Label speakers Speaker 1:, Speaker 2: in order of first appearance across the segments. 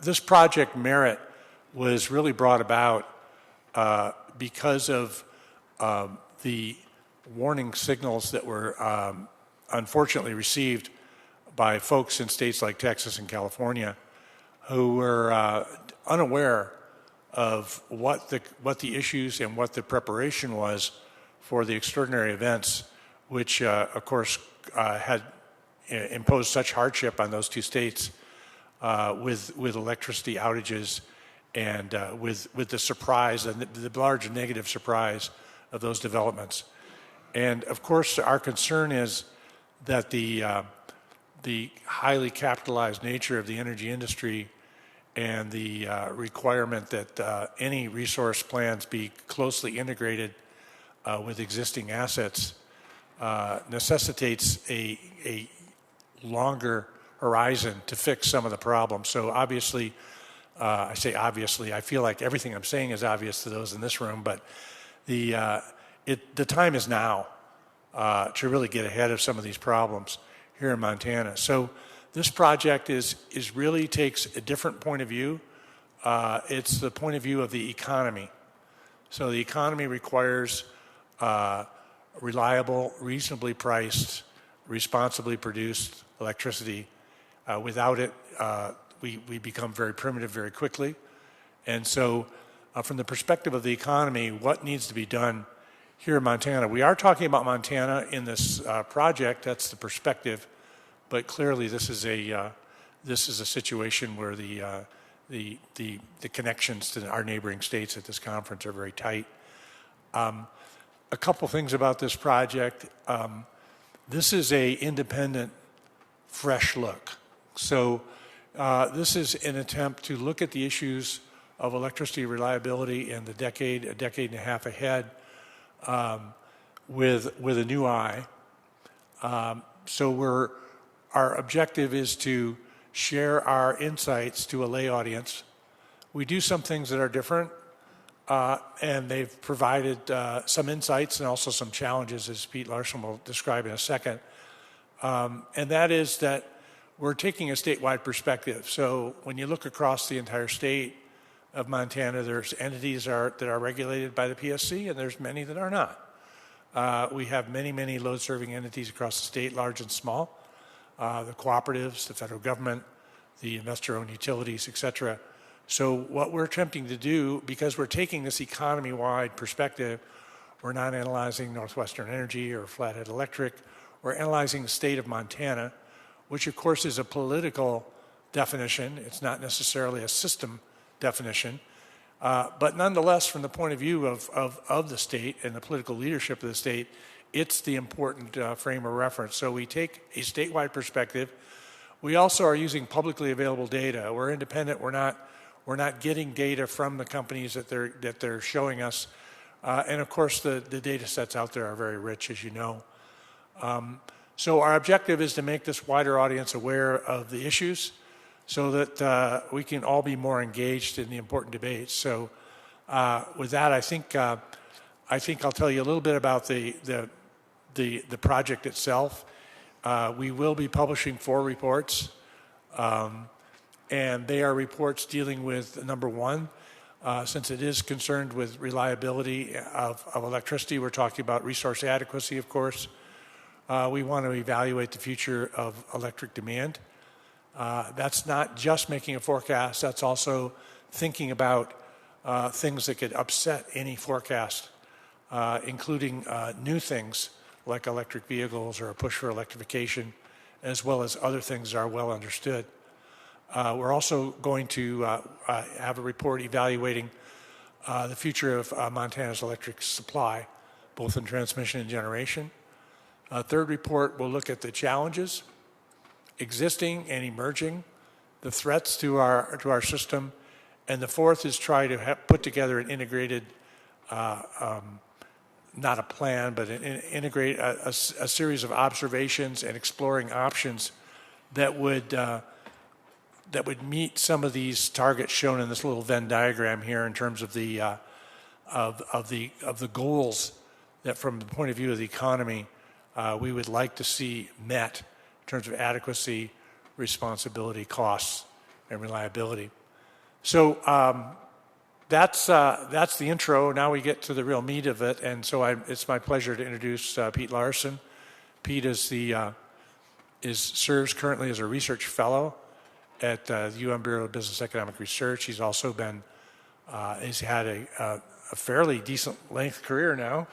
Speaker 1: this project MERIT was really brought about because of the warning signals that were unfortunately received by folks in states like Texas and California who were unaware of what the issues and what the preparation was for the extraordinary events which of course had imposed such hardship on those two states with electricity outages and with the surprise and the large negative surprise of those developments. And of course our concern is that the highly capitalized nature of the energy industry and the requirement that any resource plans be closely integrated with existing assets necessitates a longer horizon to fix some of the problems. So obviously, I say obviously, I feel like everything I'm saying is obvious to those in this room, but the time is now to really get ahead of some of these problems here in Montana. So this project really takes a different point of view. It's the point of view of the economy. So the economy requires reliable, reasonably priced, responsibly produced electricity. Without it, we become very primitive very quickly. And so from the perspective of the economy, what needs to be done here in Montana? We are talking about Montana in this project. That's the perspective. But clearly, this is a situation where the connections to our neighboring states at this conference are very tight. A couple things about this project. This is a independent, fresh look. So this is an attempt to look at the issues of electricity reliability in a decade and a half ahead with a new eye. So our objective is to share our insights to a lay audience. We do some things that are different, and they've provided some insights and also some challenges, as Pete Larson will describe in a second. And that is that we're taking a statewide perspective. So when you look across the entire state of Montana, there's entities that are regulated by the PSC, and there's many that are not. We have many load-serving entities across the state, large and small. The cooperatives, the federal government, the investor-owned utilities, et cetera. So what we're attempting to do, because we're taking this economy-wide perspective, we're not analyzing Northwestern Energy or Flathead Electric. We're analyzing the state of Montana, which of course is a political definition. It's not necessarily a system definition. But nonetheless, from the point of view of the state and the political leadership of the state, it's the important frame of reference. So we take a statewide perspective. We also are using publicly available data. We're independent. We're not getting data from the companies that they're showing us. And of course, the data sets out there are very rich, as you know. So our objective is to make this wider audience aware of the issues so that we can all be more engaged in the important debates. So with that, I think I'll tell you a little bit about the project itself. We will be publishing 4 reports, and they are reports dealing with, number one, since it is concerned with reliability of electricity, we're talking about resource adequacy, of course. We want to evaluate the future of electric demand. That's not just making a forecast, that's also thinking about things that could upset any forecast, including new things like electric vehicles or a push for electrification, as well as other things that are well understood. We're also going to have a report evaluating the future of Montana's electric supply, both in transmission and generation. A third report will look at the challenges, existing and emerging, the threats to our system, and the fourth is try to put together an integrated, not a plan, but integrate a series of observations and exploring options that would meet some of these targets shown in this little Venn diagram here in terms of the goals that, from the point of view of the economy, we would like to see met in terms of adequacy, responsibility, costs, and reliability. So that's the intro. Now we get to the real meat of it, and so it's my pleasure to introduce Pete Larson. Pete serves currently as a research fellow at the UM Bureau of Business Economic Research. He's also been he's had a fairly decent length career now,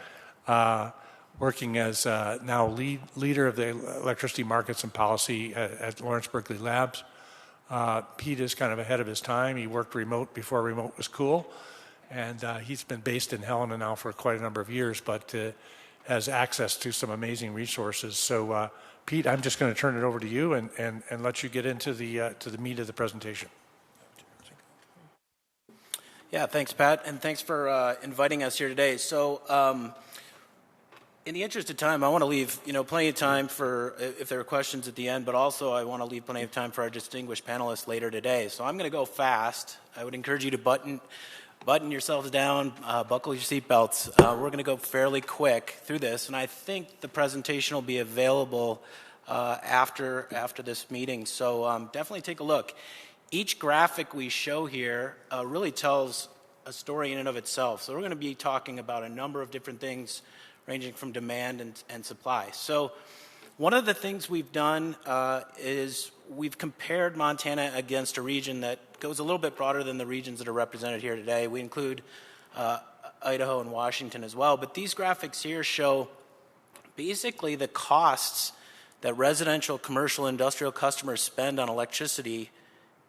Speaker 1: working as now leader of the electricity markets and policy at Lawrence Berkeley Labs. Pete is kind of ahead of his time. He worked remote before remote was cool, and he's been based in Helena now for quite a number of years, but has access to some amazing resources. So, Pete, I'm just going to turn it over to you and let you get into the meat of the presentation.
Speaker 2: Yeah, thanks, Pat, and thanks for inviting us here today. So, in the interest of time, I want to leave plenty of time for if there are questions at the end, but also I want to leave plenty of time for our distinguished panelists later today. So I'm going to go fast. I would encourage you to button yourselves down, buckle your seatbelts. We're going to go fairly quick through this, and I think the presentation will be available after this meeting. So definitely take a look. Each graphic we show here really tells a story in and of itself. So we're going to be talking about a number of different things ranging from demand and supply. So one of the things we've done is we've compared Montana against a region that goes a little bit broader than the regions that are represented here today. We include Idaho and Washington as well. But these graphics here show basically the costs that residential, commercial, industrial customers spend on electricity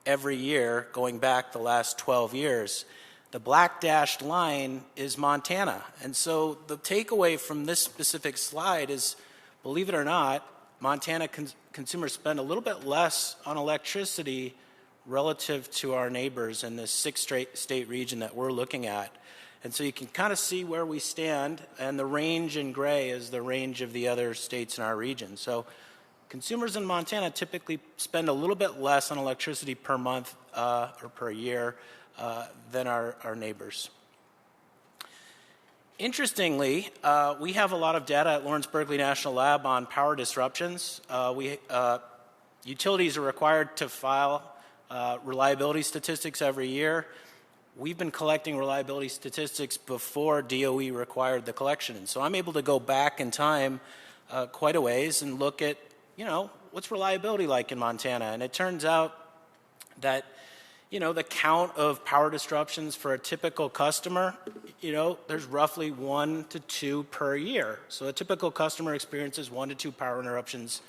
Speaker 2: every year going back the last 12 years. The black dashed line is Montana. And so the takeaway from this specific slide is, believe it or not, Montana consumers spend a little bit less on electricity relative to our neighbors in this six-state region that we're looking at. And so you can kind of see where we stand, and the range in gray is the range of the other states in our region. So consumers in Montana typically spend a little bit less on electricity per month or per year than our neighbors. Interestingly, we have a lot of data at Lawrence Berkeley National Lab on power disruptions. Utilities are required to file reliability statistics every year. We've been collecting reliability statistics before DOE required the collection. And so I'm able to go back in time quite a ways and look at, what's reliability like in Montana. And it turns out that the count of power disruptions for a typical customer, there's roughly 1 to 2 per year. So a typical customer experiences 1 to 2 power interruptions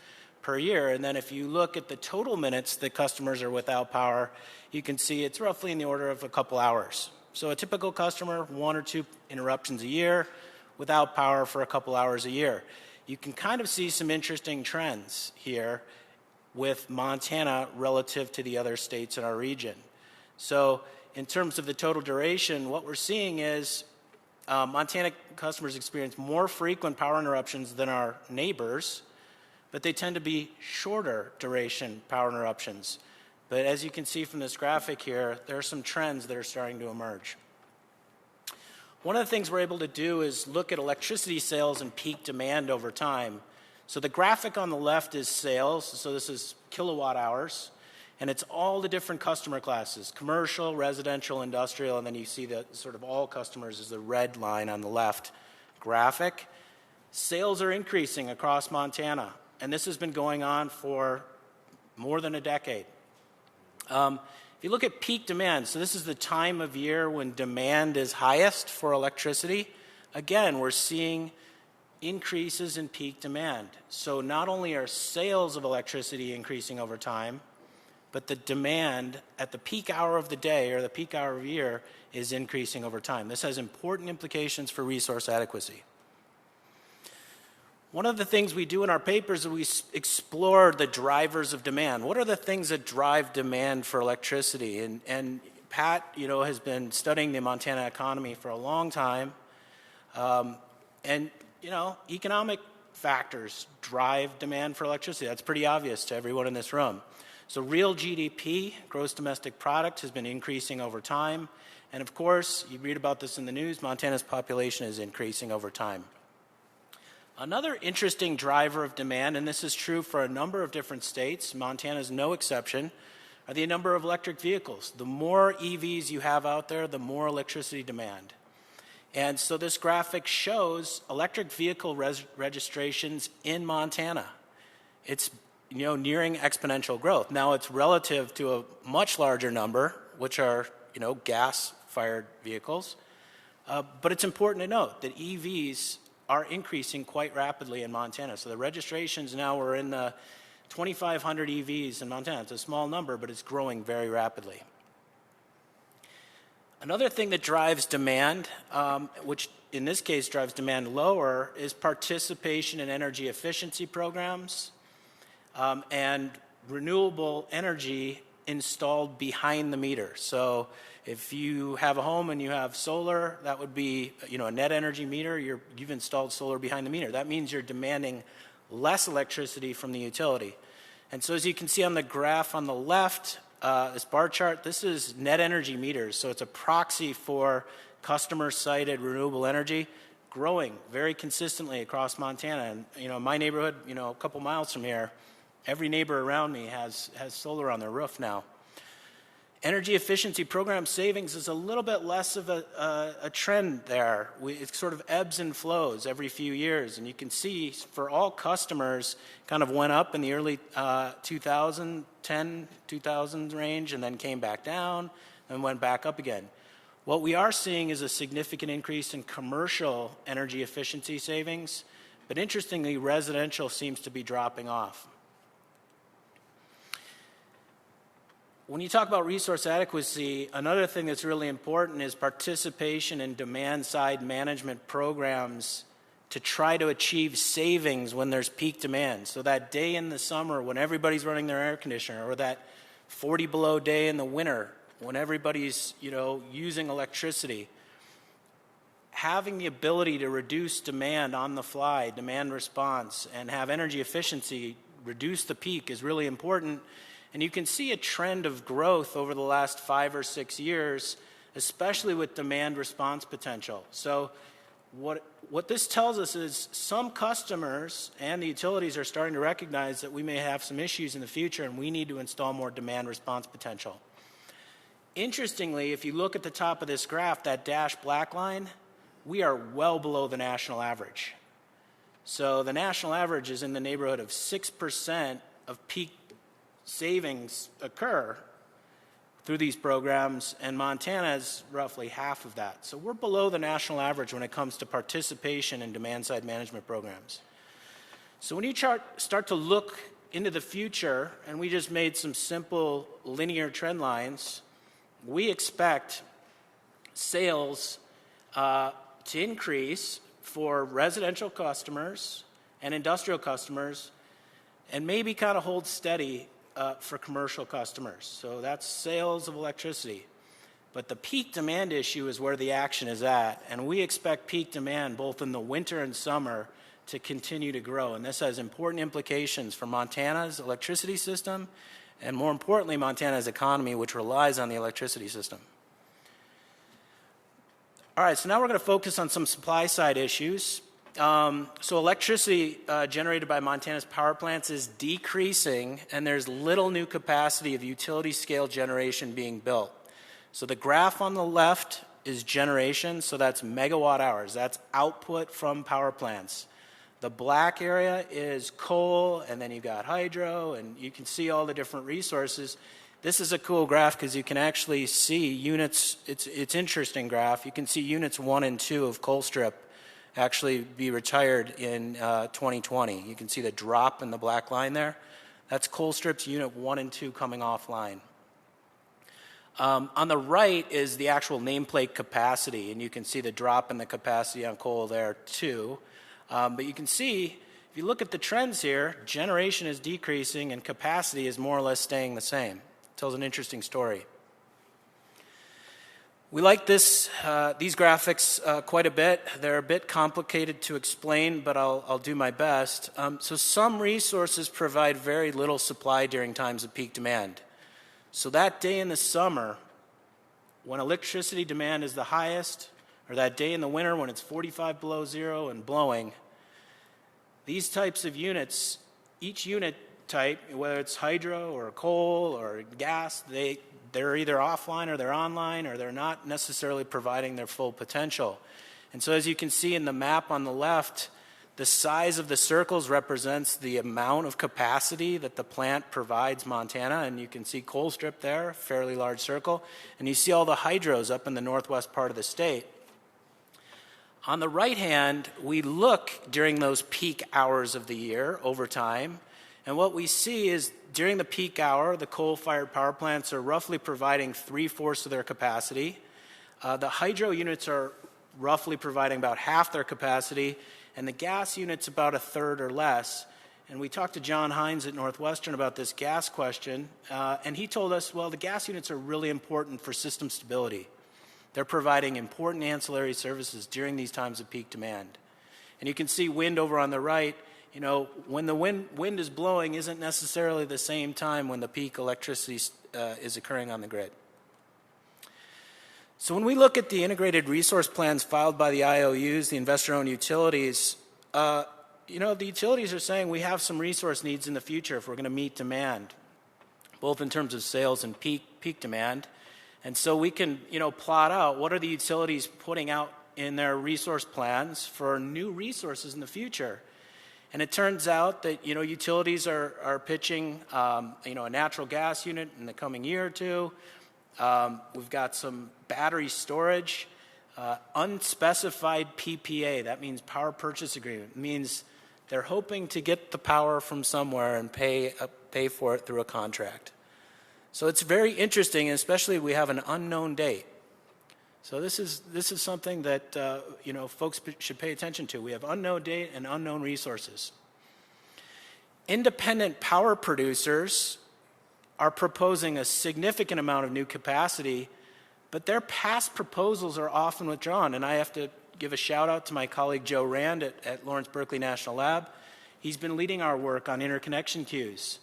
Speaker 2: per year. And then if you look at the total minutes that customers are without power, you can see it's roughly in the order of a couple hours. So a typical customer, 1 or 2 interruptions a year, without power for a couple hours a year. You can kind of see some interesting trends here with Montana relative to the other states in our region. So in terms of the total duration, what we're seeing is Montana customers experience more frequent power interruptions than our neighbors, but they tend to be shorter duration power interruptions. But as you can see from this graphic here, there are some trends that are starting to emerge. One of the things we're able to do is look at electricity sales and peak demand over time. So the graphic on the left is sales, so this is kilowatt hours. And it's all the different customer classes, commercial, residential, industrial, and then you see that sort of all customers is the red line on the left graphic. Sales are increasing across Montana, and this has been going on for more than a decade. If you look at peak demand, so this is the time of year when demand is highest for electricity. Again, we're seeing increases in peak demand. So not only are sales of electricity increasing over time, but the demand at the peak hour of the day or the peak hour of year is increasing over time. This has important implications for resource adequacy. One of the things we do in our papers is we explore the drivers of demand. What are the things that drive demand for electricity? And Pat, has been studying the Montana economy for a long time. Economic factors drive demand for electricity. That's pretty obvious to everyone in this room. So real GDP, gross domestic product, has been increasing over time. And of course, you read about this in the news, Montana's population is increasing over time. Another interesting driver of demand, and this is true for a number of different states, Montana is no exception, are the number of electric vehicles. The more EVs you have out there, the more electricity demand. And so this graphic shows electric vehicle registrations in Montana. It's nearing exponential growth. Now it's relative to a much larger number, which are gas-fired vehicles. But it's important to note that EVs are increasing quite rapidly in Montana. So the registrations now are in the 2,500 EVs in Montana. It's a small number, but it's growing very rapidly. Another thing that drives demand, which in this case drives demand lower, is participation in energy efficiency programs and renewable energy installed behind the meter. So if you have a home and you have solar, that would be a net energy meter. You've installed solar behind the meter. That means you're demanding less electricity from the utility. And so as you can see on the graph on the left, this bar chart, this is net energy meters. So it's a proxy for customer-cited renewable energy growing very consistently across Montana. And my neighborhood, a couple miles from here, every neighbor around me has solar on their roof now. Energy efficiency program savings is a little bit less of a trend there. It sort of ebbs and flows every few years. And you can see for all customers, kind of went up in the early 2000 range and then came back down and went back up again. What we are seeing is a significant increase in commercial energy efficiency savings. But interestingly, residential seems to be dropping off. When you talk about resource adequacy, another thing that's really important is participation in demand-side management programs to try to achieve savings when there's peak demand. So that day in the summer when everybody's running their air conditioner, or that 40 below day in the winter when everybody's using electricity, having the ability to reduce demand on the fly, demand response, and have energy efficiency reduce the peak is really important. And you can see a trend of growth over the last 5 or 6 years, especially with demand response potential. So what this tells us is some customers and the utilities are starting to recognize that we may have some issues in the future and we need to install more demand response potential. Interestingly, if you look at the top of this graph, that dashed black line, we are well below the national average. So the national average is in the neighborhood of 6% of peak savings occur through these programs, and Montana is roughly half of that. So we're below the national average when it comes to participation in demand-side management programs. So when you start to look into the future, and we just made some simple linear trend lines, we expect sales to increase for residential customers and industrial customers, and maybe kind of hold steady for commercial customers. So that's sales of electricity. But the peak demand issue is where the action is at, and we expect peak demand both in the winter and summer to continue to grow. And this has important implications for Montana's electricity system, and more importantly, Montana's economy, which relies on the electricity system. All right, so now we're going to focus on some supply-side issues. So electricity generated by Montana's power plants is decreasing, and there's little new capacity of utility-scale generation being built. So the graph on the left is generation, so that's megawatt hours. That's output from power plants. The black area is coal, and then you've got hydro, and you can see all the different resources. This is a cool graph because you can actually see units. It's interesting graph. You can see units 1 and 2 of Colstrip actually be retired in 2020. You can see the drop in the black line there. That's Colstrip's unit 1 and 2 coming offline. On the right is the actual nameplate capacity, and you can see the drop in the capacity on coal there too. But you can see, if you look at the trends here, generation is decreasing and capacity is more or less staying the same. It tells an interesting story. We like these graphics quite a bit. They're a bit complicated to explain, but I'll do my best. So some resources provide very little supply during times of peak demand. So that day in the summer, when electricity demand is the highest, or that day in the winter when it's 45 below zero and blowing, these types of units, each unit type, whether it's hydro or coal or gas, they're either offline or they're online, or they're not necessarily providing their full potential. And so as you can see in the map on the left, the size of the circles represents the amount of capacity that the plant provides Montana, and you can see Colstrip there, fairly large circle, and you see all the hydros up in the northwest part of the state. On the right hand, we look during those peak hours of the year over time, and what we see is during the peak hour, the coal-fired power plants are roughly providing 3/4 of their capacity. The hydro units are roughly providing about half their capacity, and the gas units about 1/3 or less. And we talked to John Hines at Northwestern about this gas question, and he told us, well, the gas units are really important for system stability. They're providing important ancillary services during these times of peak demand. And you can see wind over on the right. You know, when the wind is blowing isn't necessarily the same time when the peak electricity is occurring on the grid. So when we look at the integrated resource plans filed by the IOUs, the investor-owned utilities, the utilities are saying we have some resource needs in the future if we're going to meet demand, both in terms of sales and peak demand. And so we can, plot out what are the utilities putting out in their resource plans for new resources in the future. And it turns out that, utilities are pitching, a natural gas unit in the coming year or two. We've got some battery storage, unspecified PPA. That means power purchase agreement. It means they're hoping to get the power from somewhere and pay for it through a contract. So it's very interesting, and especially we have an unknown date. So this is something that folks should pay attention to. We have unknown date and unknown resources. Independent power producers are proposing a significant amount of new capacity, but their past proposals are often withdrawn. And I have to give a shout out to my colleague Joe Rand at Lawrence Berkeley National Lab. He's been leading our work on interconnection queues.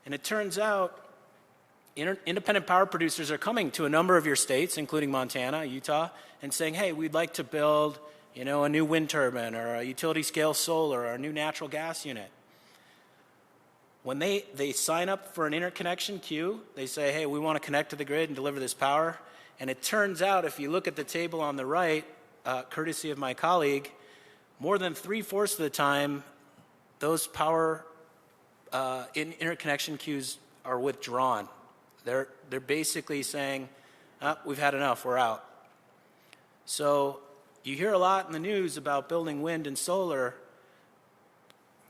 Speaker 2: And it turns out independent power producers are coming to a number of your states, including Montana, Utah, and saying, hey, we'd like to build a new wind turbine or a utility scale solar or a new natural gas unit. When they sign up for an interconnection queue, they say, hey, we want to connect to the grid and deliver this power. And it turns out, if you look at the table on the right, courtesy of my colleague, more than 3/4 of the time, those power in interconnection queues are withdrawn. They're basically saying, we've had enough, we're out. So you hear a lot in the news about building wind and solar,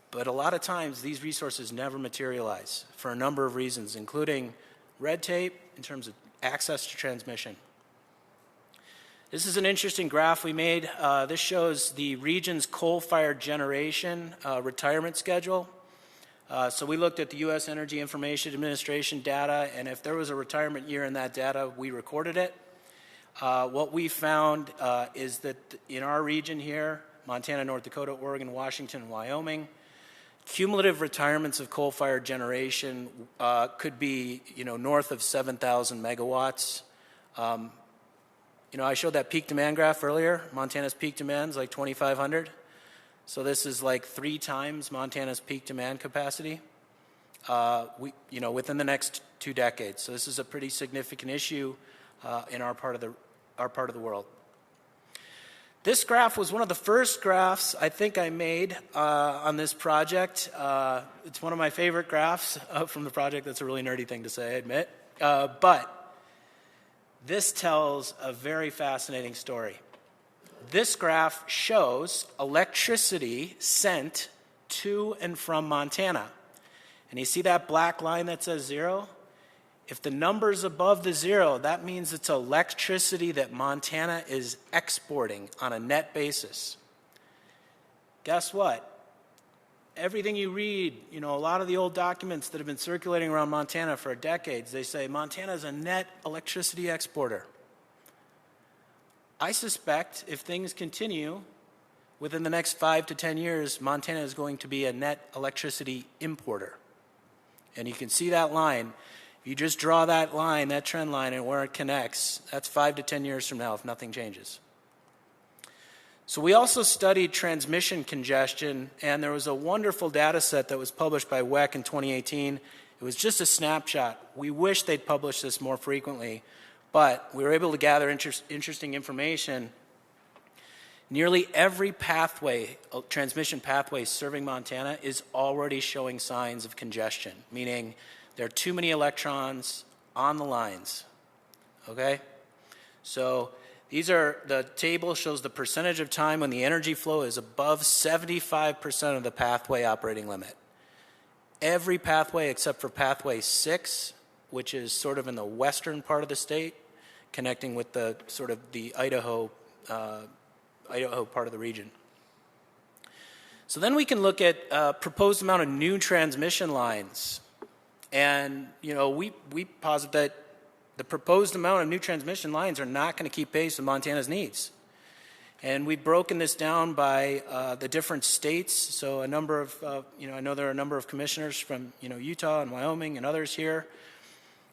Speaker 2: but a lot of times these resources never materialize for a number of reasons, including red tape in terms of access to transmission. This is an interesting graph we made. This shows the region's coal-fired generation retirement schedule. So we looked at the U.S. Energy Information Administration data, and if there was a retirement year in that data, we recorded it. What we found is that in our region here, Montana, North Dakota, Oregon, Washington, and Wyoming, cumulative retirements of coal-fired generation could be, north of 7,000 megawatts. I showed that peak demand graph earlier. Montana's peak demand is like 2,500. So this is like 3 times Montana's peak demand capacity, within the next 2 decades. So this is a pretty significant issue in our part of the world. This graph was one of the first graphs I think I made on this project. It's one of my favorite graphs from the project. That's a really nerdy thing to say, I admit. But this tells a very fascinating story. This graph shows electricity sent to and from Montana. And you see that black line that says 0? If the number's above the 0, that means it's electricity that Montana is exporting on a net basis. Guess what? Everything you read, a lot of the old documents that have been circulating around Montana for decades, they say Montana is a net electricity exporter. I suspect if things continue, within the next 5 to 10 years, Montana is going to be a net electricity importer. And you can see that line. If you just draw that line, that trend line, and where it connects, that's 5 to 10 years from now if nothing changes. So we also studied transmission congestion, and there was a wonderful data set that was published by WEC in 2018. It was just a snapshot. We wish they'd publish this more frequently, but we were able to gather interesting information. Nearly every pathway, transmission pathway serving Montana is already showing signs of congestion, meaning there are too many electrons on the lines, okay? So the table shows the percentage of time when the energy flow is above 75% of the pathway operating limit. Every pathway except for pathway 6, which is sort of in the western part of the state, connecting with the sort of the Idaho part of the region. So then we can look at proposed amount of new transmission lines. And, we posit that the proposed amount of new transmission lines are not going to keep pace with Montana's needs. And we've broken this down by the different states. So a number of, I know there are a number of commissioners from, Utah and Wyoming and others here.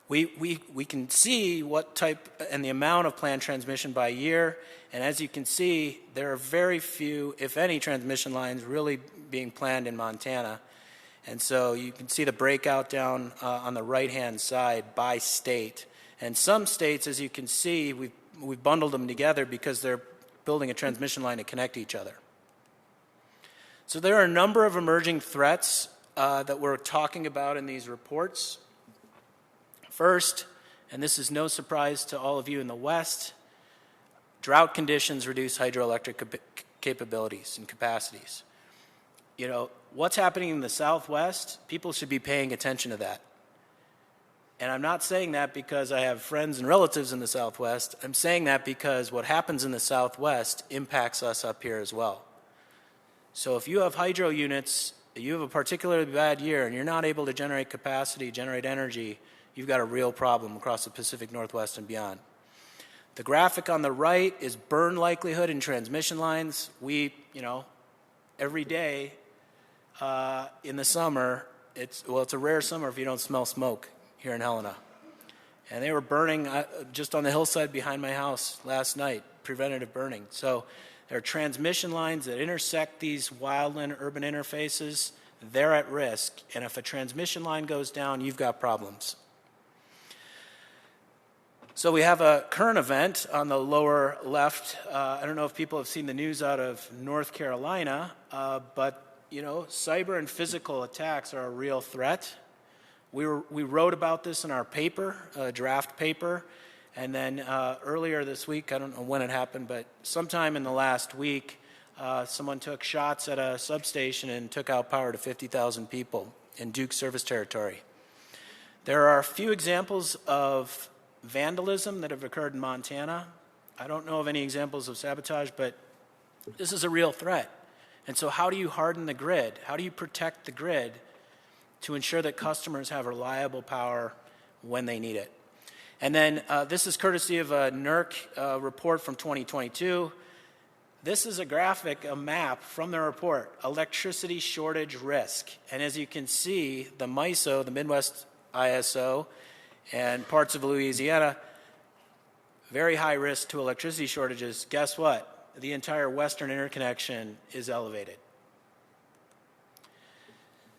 Speaker 2: We can see what type and the amount of planned transmission by year. And as you can see, there are very few, if any, transmission lines really being planned in Montana. And so you can see the breakout down on the right-hand side by state. And some states, as you can see, we've bundled them together because they're building a transmission line to connect each other. So there are a number of emerging threats that we're talking about in these reports. First, and this is no surprise to all of you in the West, drought conditions reduce hydroelectric capabilities and capacities. What's happening in the Southwest, people should be paying attention to that. And I'm not saying that because I have friends and relatives in the Southwest. I'm saying that because what happens in the Southwest impacts us up here as well. So if you have hydro units, you have a particularly bad year and you're not able to generate capacity, generate energy, you've got a real problem across the Pacific Northwest and beyond. The graphic on the right is burn likelihood in transmission lines. Every day in the summer, it's a rare summer if you don't smell smoke here in Helena. And they were burning just on the hillside behind my house last night, preventative burning. So there are transmission lines that intersect these wildland urban interfaces. They're at risk. And if a transmission line goes down, you've got problems. So we have a current event on the lower left. I don't know if people have seen the news out of North Carolina, but cyber and physical attacks are a real threat. We wrote about this in our paper, a draft paper, and then earlier this week, I don't know when it happened, but sometime in the last week, someone took shots at a substation and took out power to 50,000 people in Duke service territory. There are a few examples of vandalism that have occurred in Montana. I don't know of any examples of sabotage, but this is a real threat. And so how do you harden the grid? How do you protect the grid to ensure that customers have reliable power when they need it? And then this is courtesy of a NERC report from 2022. This is a graphic, a map from the report, electricity shortage risk. And as you can see, the MISO, the Midwest ISO, and parts of Louisiana, very high risk to electricity shortages. Guess what? The entire western interconnection is elevated.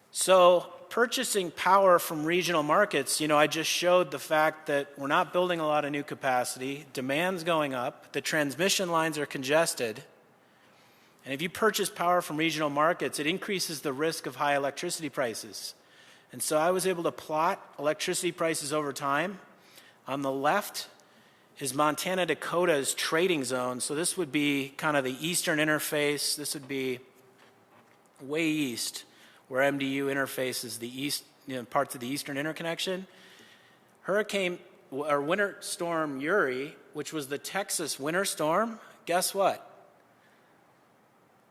Speaker 2: So purchasing power from regional markets, I just showed the fact that we're not building a lot of new capacity, demand's going up, the transmission lines are congested, and if you purchase power from regional markets, it increases the risk of high electricity prices. And so I was able to plot electricity prices over time. On the left is Montana Dakota's trading zone. So this would be kind of the eastern interface. This would be way east, where MDU interfaces the east, parts of the eastern interconnection. Winter Storm Uri, which was the Texas winter storm, guess what?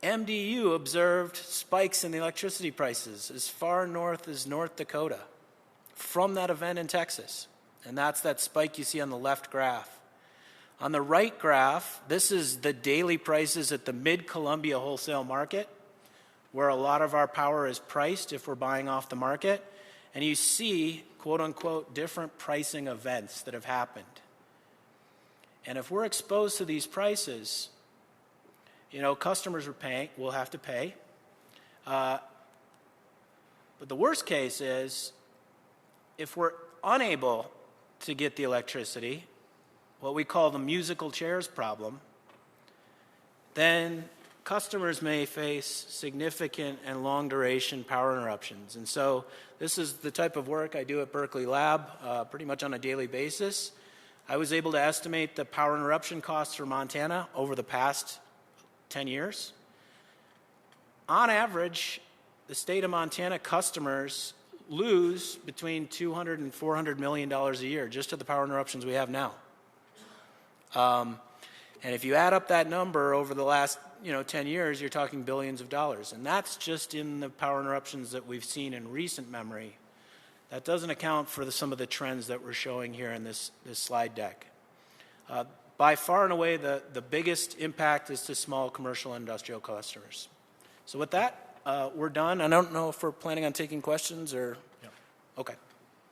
Speaker 2: MDU observed spikes in the electricity prices as far north as North Dakota from that event in Texas. And that's that spike you see on the left graph. On the right graph, this is the daily prices at the Mid-Columbia wholesale market, where a lot of our power is priced if we're buying off the market. And you see, quote unquote, different pricing events that have happened. And if we're exposed to these prices, customers will have to pay. But the worst case is if we're unable to get the electricity, what we call the musical chairs problem, then customers may face significant and long duration power interruptions. And so this is the type of work I do at Berkeley Lab pretty much on a daily basis. I was able to estimate the power interruption costs for Montana over the past 10 years. On average, the state of Montana customers lose between $200 and $400 million a year just to the power interruptions we have now. And if you add up that number over the last 10 years, you're talking billions of dollars. And that's just in the power interruptions that we've seen in recent memory. That doesn't account for some of the trends that we're showing here in this slide deck. By far and away, the biggest impact is to small commercial and industrial customers. So with that, we're done. I don't know if we're planning on taking questions or...
Speaker 1: Yeah.
Speaker 2: Okay.